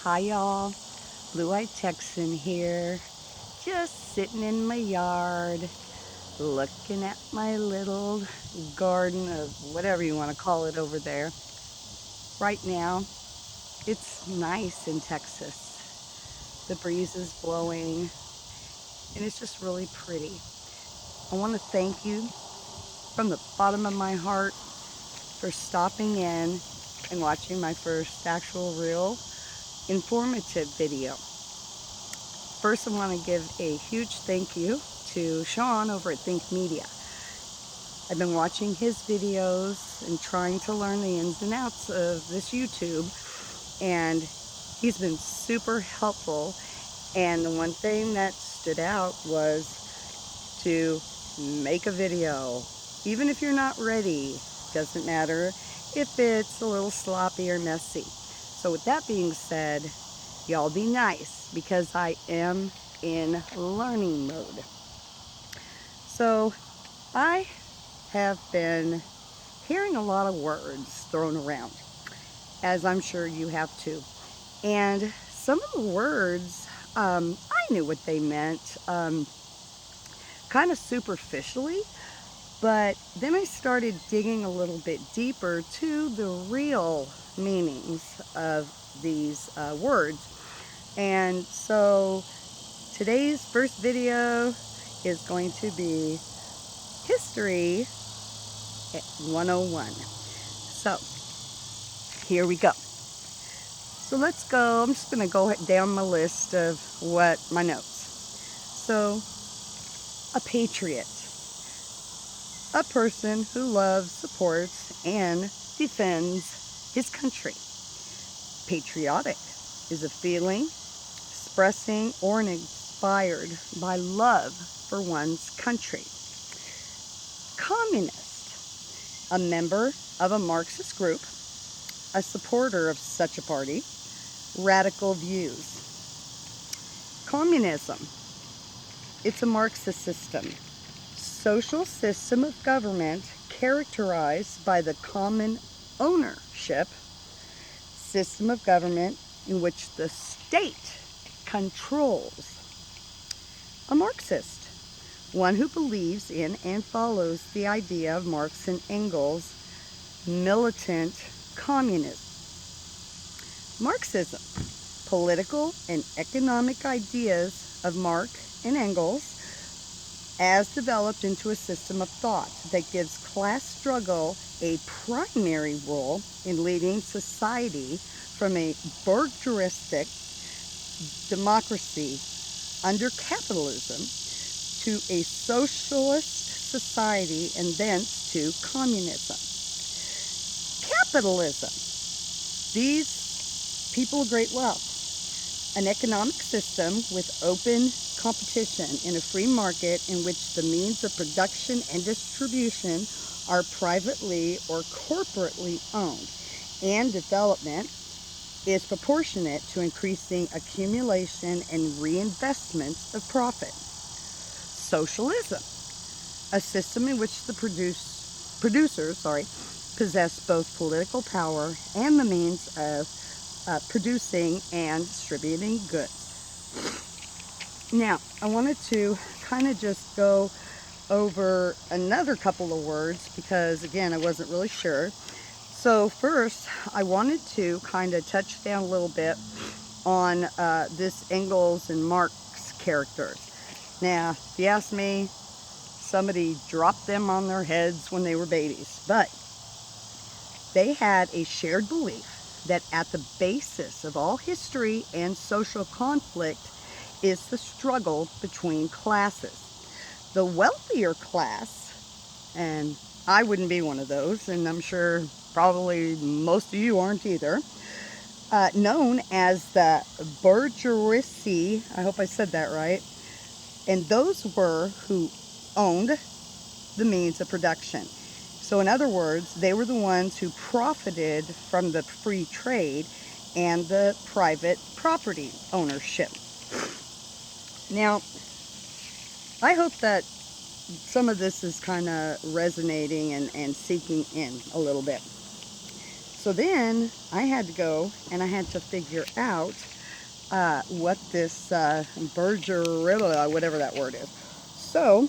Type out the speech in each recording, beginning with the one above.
Hi y'all, Blue-Eyed Texan here, just sitting in my yard, looking at my little garden of whatever you want to call it over there. Right now, it's nice in Texas. The breeze is blowing, and it's just really pretty. I want to thank you from the bottom of my heart for stopping in and watching my first actual real informative video. First, I want to give a huge thank you to Sean over at Think Media. I've been watching his videos and trying to learn the ins and outs of this YouTube, and he's been super helpful. And the one thing that stood out was to make a video. Even if you're not ready, doesn't matter if it's a little sloppy or messy. So with that being said, y'all be nice because I am in learning mode. So I have been hearing a lot of words thrown around, as I'm sure you have too. And some of the words, I knew what they meant kind of superficially, but then I started digging a little bit deeper to the real meanings of these words. And so today's first video is going to be History 101. So here we go. So let's go. I'm just going to go down my list of what my notes. So, a patriot, a person who loves, supports, and defends his country. Patriotic is a feeling expressing or inspired by love for one's country. Communist, a member of a Marxist group, a supporter of such a party, radical views. Communism, it's a Marxist system, social system of government characterized by the common ownership system of government in which the state controls. A Marxist, one who believes in and follows the idea of Marx and Engels' militant communism. Marxism, political and economic ideas of Marx and Engels as developed into a system of thought that gives class struggle a primary role in leading society from a bourgeoistic democracy under capitalism to a socialist society and thence to communism. Capitalism, these people of great wealth, an economic system with open competition in a free market in which the means of production and distribution are privately or corporately owned, and development is proportionate to increasing accumulation and reinvestment of profit. Socialism, a system in which the producers possess both political power and the means of producing and distributing goods. Now, I wanted to kind of just go over another couple of words because, again, I wasn't really sure. So first, I wanted to kind of touch down a little bit on this Engels and Marx characters. Now, if you ask me, somebody dropped them on their heads when they were babies, but they had a shared belief that at the basis of all history and social conflict is the struggle between classes. The wealthier class, and I wouldn't be one of those, and I'm sure probably most of you aren't either, known as the bourgeoisie, I hope I said that right, and those were who owned the means of production. So in other words, they were the ones who profited from the free trade and the private property ownership. Now, I hope that some of this is kind of resonating and seeking in a little bit. So then I had to go and I had to figure out what this Bergerilla, whatever that word is. So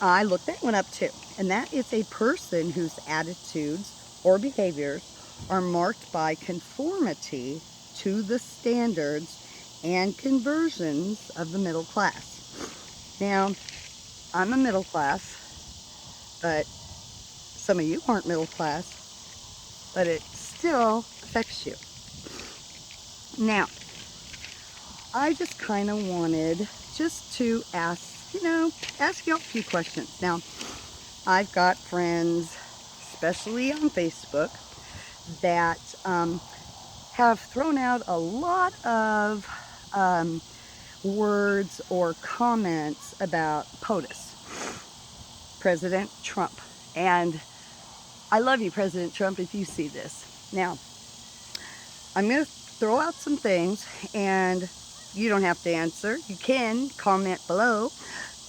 I looked that one up too. And that is a person whose attitudes or behaviors are marked by conformity to the standards and conversions of the middle class. Now, I'm a middle class, but some of you aren't middle class, but it still affects you. Now, I just kind of wanted just to ask, ask you a few questions. Now, I've got friends, especially on Facebook, that have thrown out a lot of words or comments about POTUS, President Trump. And I love you, President Trump, if you see this. Now, I'm going to throw out some things, and you don't have to answer. You can comment below.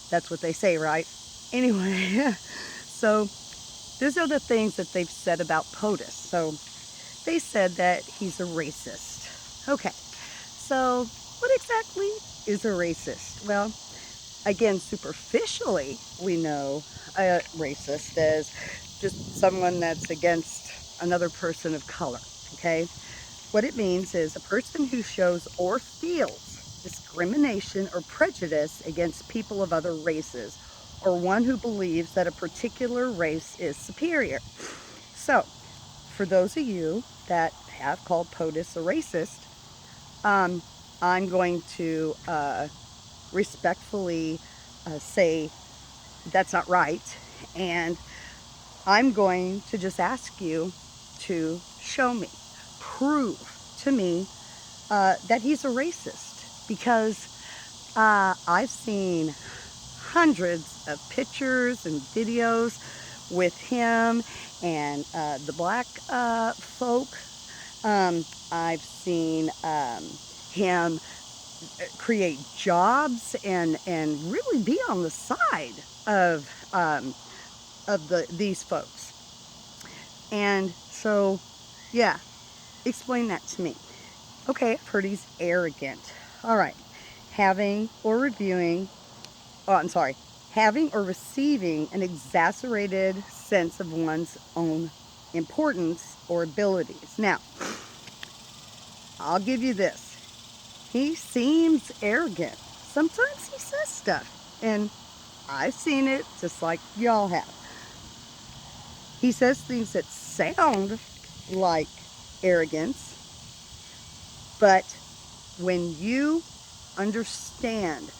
That's what they say, right? Anyway, so these are the things that they've said about POTUS. So they said that he's a racist. Okay, so what exactly is a racist? Well, again, superficially, we know a racist as just someone that's against another person of color, okay? What it means is a person who shows or feels discrimination or prejudice against people of other races, or one who believes that a particular race is superior. So, for those of you that have called POTUS a racist, I'm going to respectfully say that's not right, and I'm going to just ask you to show me, prove to me that he's a racist, because I've seen hundreds of pictures and videos with him and the black folk. I've seen him create jobs and really be on the side of these folks. And so, yeah, explain that to me. Okay, I've heard he's arrogant. All right, having or reviewing, having or receiving an exaggerated sense of one's own importance or abilities. Now, I'll give you this. He seems arrogant. Sometimes he says stuff, and I've seen it just like y'all have. He says things that sound like arrogance, but when you understand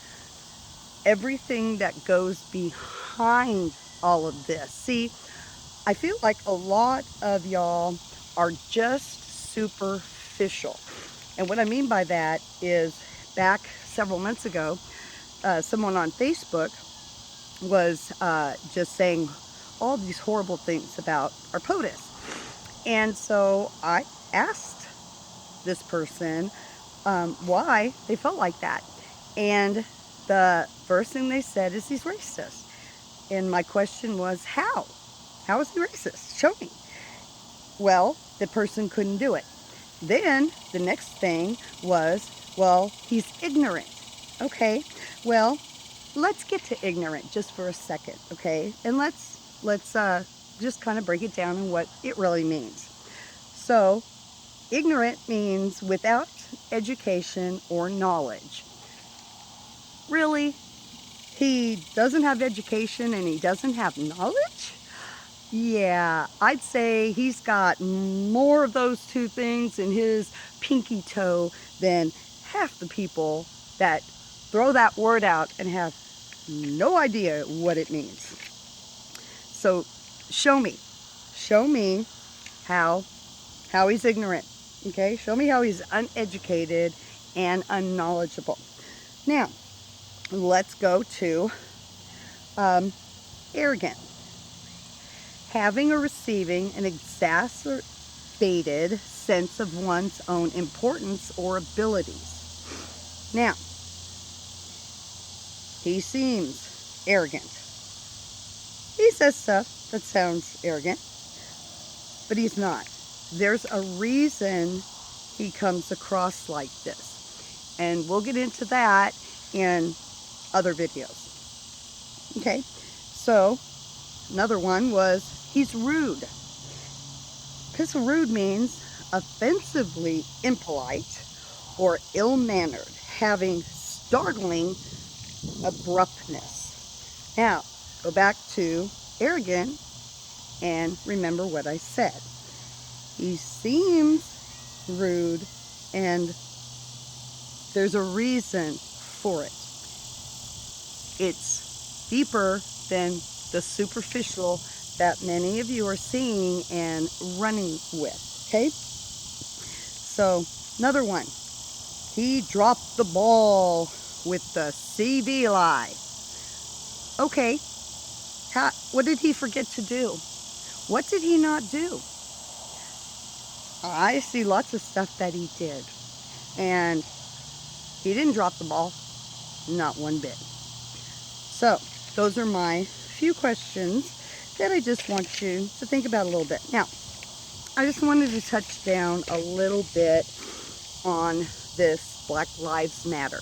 everything that goes behind all of this, see, I feel like a lot of y'all are just superficial. And what I mean by that is, back several months ago, someone on Facebook was just saying all these horrible things about our POTUS. And so I asked this person why they felt like that. And the first thing they said is he's racist. And my question was, how? How is he racist? Show me. Well, the person couldn't do it. Then the next thing was, well, he's ignorant. Okay, well, let's get to ignorant just for a second, okay? And let's just kind of break it down and what it really means. So, ignorant means without education or knowledge. Really? He doesn't have education and he doesn't have knowledge? Yeah, I'd say he's got more of those two things in his pinky toe than half the people that throw that word out and have no idea what it means. So show me how he's ignorant, okay? Show me how he's uneducated and unknowledgeable. Now, let's go to arrogant. Having or receiving an exacerbated sense of one's own importance or abilities. Now, he seems arrogant. He says stuff that sounds arrogant, but he's not. there's a reason he comes across like this. And we'll get into that in other videos. Okay, so another one was he's rude. Because rude means offensively impolite or ill-mannered, having startling abruptness. Now, go back to arrogant and remember what I said. He seems rude and there's a reason for it. It's deeper than the superficial that many of you are seeing and running with, okay? So, another one. He dropped the ball with the CV lie. Okay, what did he forget to do? What did he not do? I see lots of stuff that he did. And he didn't drop the ball, not one bit. So, those are my few questions that I just want you to think about a little bit. Now, I just wanted to touch down a little bit on this Black Lives Matter.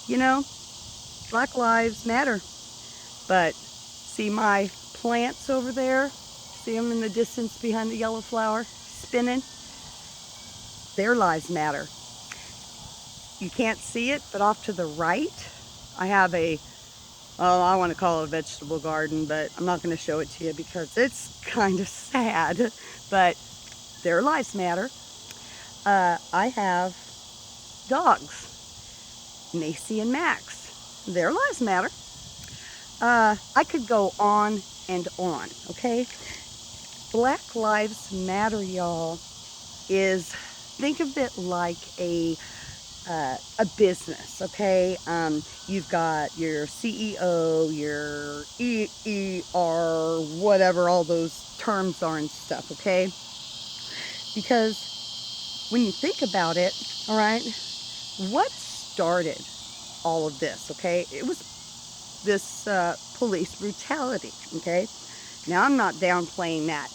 You know, Black Lives Matter, but see my plants over there? See them in the distance behind the yellow flower spinning? Their lives matter. You can't see it, but off to the right, I have I want to call it a vegetable garden, but I'm not going to show it to you because it's kind of sad, but their lives matter. I have dogs, Macy and Max. Their lives matter. I could go on and on, okay? Black Lives Matter, y'all, is, think of it like a business, okay? You've got your CEO, your EER, whatever all those terms are and stuff, okay? Because when you think about it, all right, what started all of this, okay? It was this police brutality, okay? Now, I'm not downplaying that.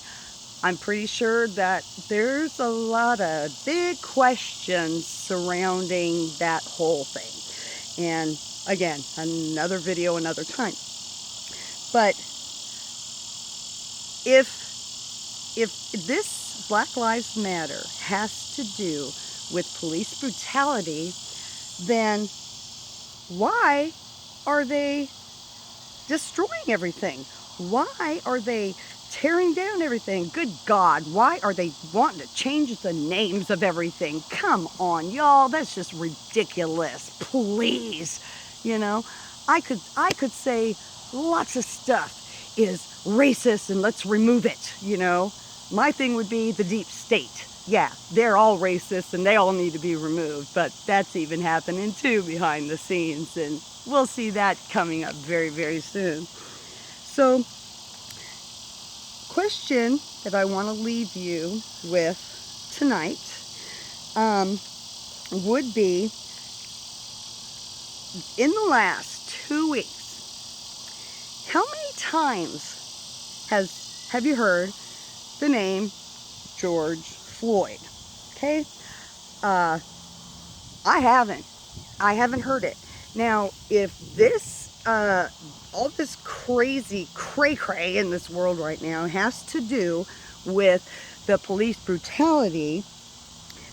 I'm pretty sure that there's a lot of big questions surrounding that whole thing. And again, another video another time. But if this Black Lives Matter has to do with police brutality, then why are they destroying everything? Why are they tearing down everything? Good God, why are they wanting to change the names of everything? Come on, y'all, that's just ridiculous. Please, you know, I could say lots of stuff is racist and let's remove it, you know. My thing would be the deep state. Yeah, they're all racist and they all need to be removed, but that's even happening too behind the scenes, and we'll see that coming up very, very soon. So, question that I want to leave you with tonight would be, in the last 2 weeks, how many times have you heard the name George Floyd? Okay, I haven't heard it. Now, if this all this crazy cray-cray in this world right now has to do with the police brutality,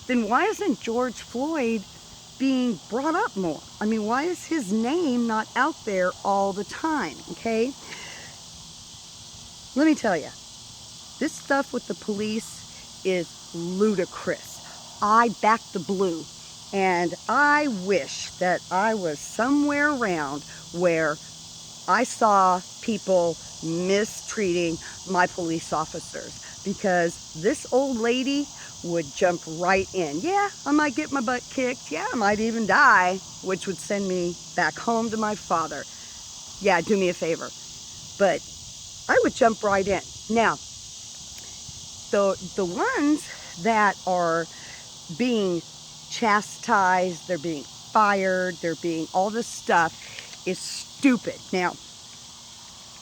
then why isn't George Floyd being brought up more? I mean, why is his name not out there all the time, okay? Let me tell you, this stuff with the police is ludicrous. I back the blue, and I wish that I was somewhere around where I saw people mistreating my police officers, because this old lady would jump right in. Yeah, I might get my butt kicked. Yeah, I might even die, which would send me back home to my father. Yeah, do me a favor. But I would jump right in. Now, the ones that are being chastised, they're being fired, they're being all this stuff is stupid. Now,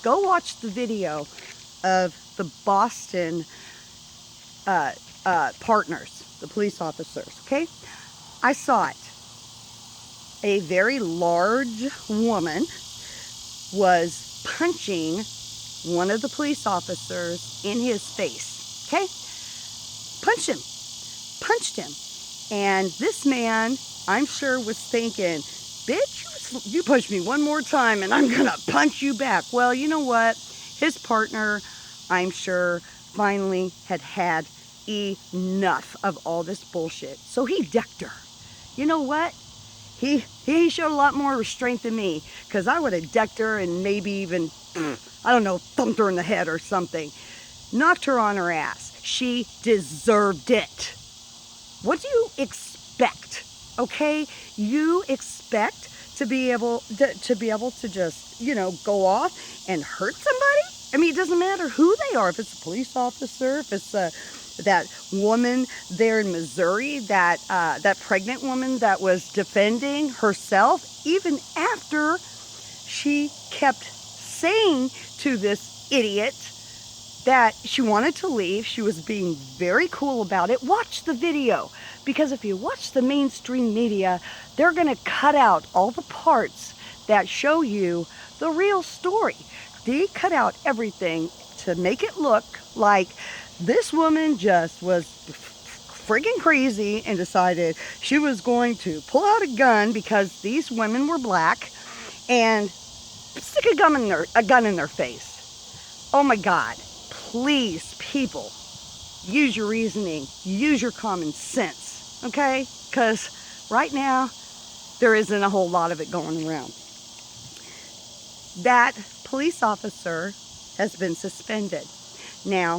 go watch the video of the Boston partners, the police officers, okay? I saw it. A very large woman was punching one of the police officers in his face, okay? Punched him. And this man, I'm sure, was thinking, bitch, you punch me one more time and I'm gonna punch you back. Well, you know what? His partner, I'm sure, finally had enough of all this bullshit. So he decked her. You know what? He showed a lot more restraint than me, because I would have decked her and maybe even, I don't know, thumped her in the head or something. Knocked her on her ass. She deserved it. What do you expect? Okay? You expect to be able to just, go off and hurt somebody? I mean, it doesn't matter who they are. If it's a police officer, if it's that woman there in Missouri, that pregnant woman that was defending herself, even after she kept saying to this idiot that she wanted to leave. She was being very cool about it. Watch the video, because if you watch the mainstream media, they're going to cut out all the parts that show you the real story. They cut out everything to make it look like this woman just was friggin' crazy and decided she was going to pull out a gun because these women were black and stick a gun in their face. Oh my God. Please, people, use your reasoning, use your common sense, okay? Because right now, there isn't a whole lot of it going around. That police officer has been suspended. Now,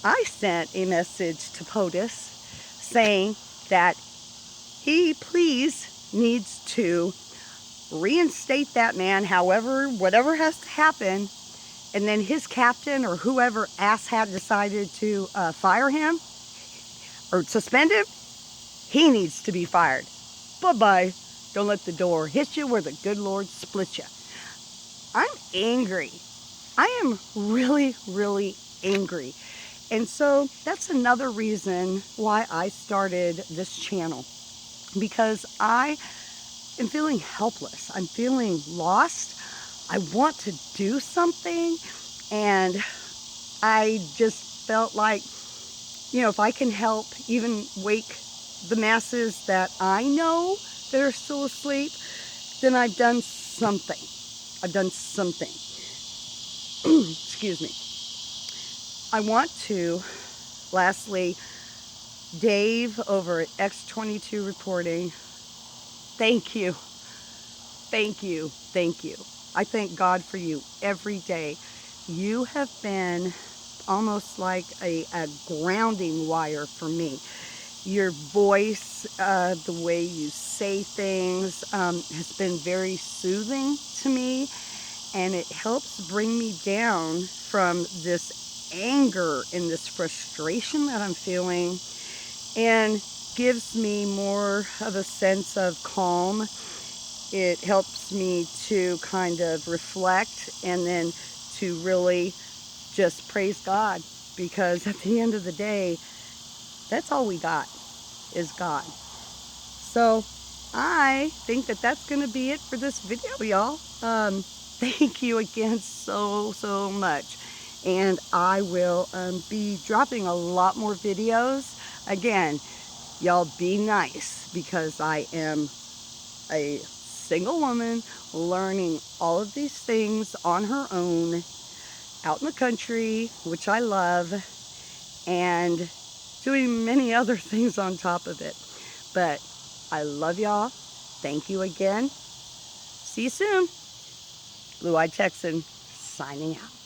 I sent a message to POTUS saying that he please needs to reinstate that man, whatever has to happen. And then his captain or whoever asshat decided to fire him or suspend him, he needs to be fired. Bye-bye. Don't let the door hit you where the good Lord split you. I'm angry. I am really, really angry. And so that's another reason why I started this channel. Because I am feeling helpless. I'm feeling lost. I want to do something, and I just felt like, if I can help even wake the masses that I know that are still asleep, then I've done something. I've done something. Excuse me. I want to, lastly, Dave over at X22 Reporting, thank you. Thank you. Thank you. I thank God for you every day. You have been almost like a grounding wire for me. Your voice, the way you say things, has been very soothing to me, and it helps bring me down from this anger and this frustration that I'm feeling, and gives me more of a sense of calm. It helps me to kind of reflect and then to really just praise God, because at the end of the day, that's all we got is God. So I think that that's going to be it for this video, y'all. Thank you again so much. And I will be dropping a lot more videos. Again, y'all be nice, because I am a single woman learning all of these things on her own out in the country, which I love, and doing many other things on top of it. But I love y'all. Thank you again. See you soon. Blue Eyed Texan signing out.